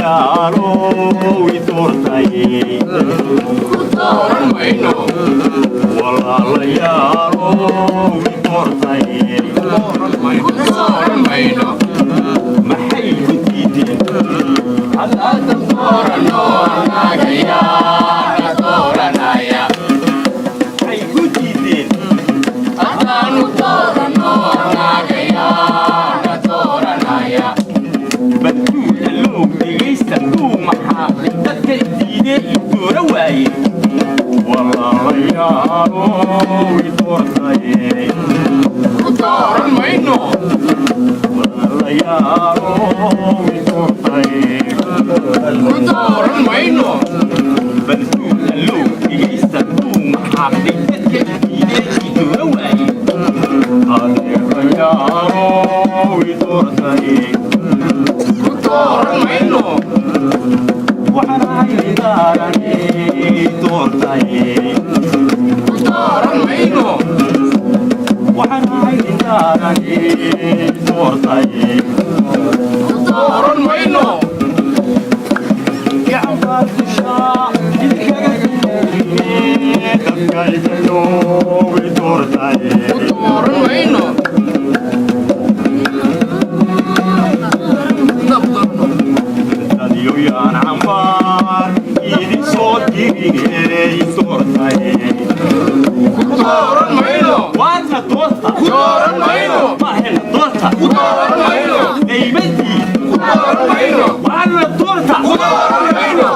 walaalayaalow i doortay dooran mayno walaalayaalow i doortay dooran mayno maxay ku diideen hadda doorano anagayaa dooranaya maxay ku diideen haddaanu doorano anagayaa dooranaya baduu allow dhegaysta dhuu maxaa dadka diidee i doora waaye walaalayaalow i doortay dooran mayno walaalayaalow i doortay dooran mayno baduu allow dhegaysta dhuu maxaa dadka diidee i doora waaye adeerayaalow i doortay dooran mayno waxaan ahay daarani doortay dooran mayno waxaan ahay daarani doortay dooran mayno gacanbaad dishaa ilkaga dadkaygayow i doortay dooran mayno dadyo yaan cambaar idin soo dirigey doortay dooran mayno waadna doorta dooran mayno maahena doorta dooran mayno daymadii dooran mayno waadna doorta dooran mayno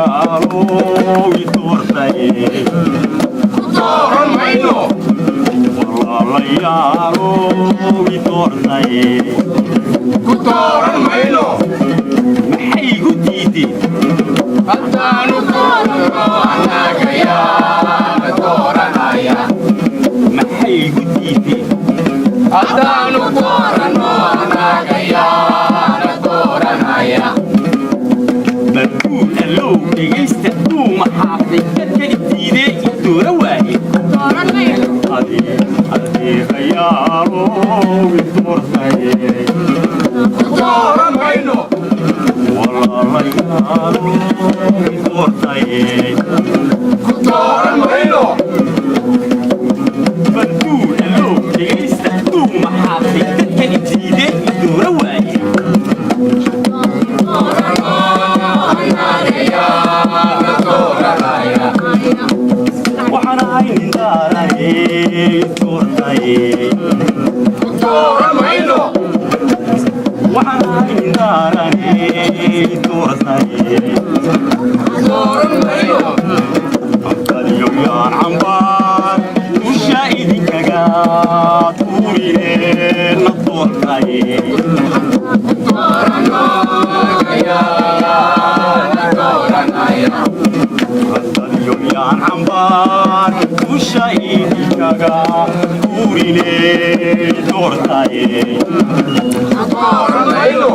walaalayaalow i doortay dooran mayno walaalayaalow i doortay dooran mayno maxay igu diideen haddaanu doorano anagayaa dooranaya maxay igu diideen haddaanu doorano anagayaa dooranaya baduu allow dhegaysta dhuu maxaa dadka diidee i doora waaye adeerayaalow i doortay dooran mayno walaalayaalow i doortay dooran mayno baduu allow dhegaysta dhuu maxaa dadka diidee i doora waaye anagayaa dooranaya waxaan ahay nin daarani doortay dooran mayno waxaan ahay nin daarani doortay dooran mayno dadyo yaan cambaar usha idinkaga tuuriyeenna doortay dadyo yaan cambaar usha idinkaga tuurinee doortay dooran mayno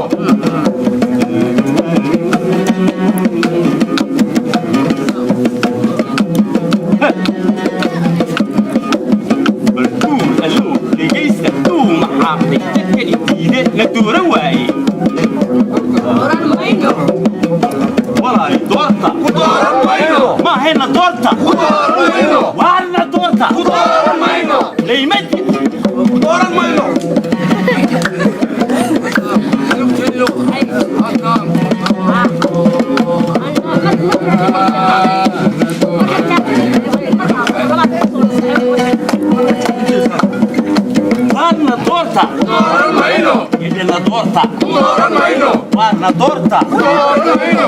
baduu allow dhegaysta dhuu maxaa dadka diide la doora waaye walaali doorta dooran mayno maahena doorta dooran mayno waadna doorta dooran mayno daymadii dooran mayno waadna doorta dooran mayno idina doorta dooran mayno waadna doorta dooran mayno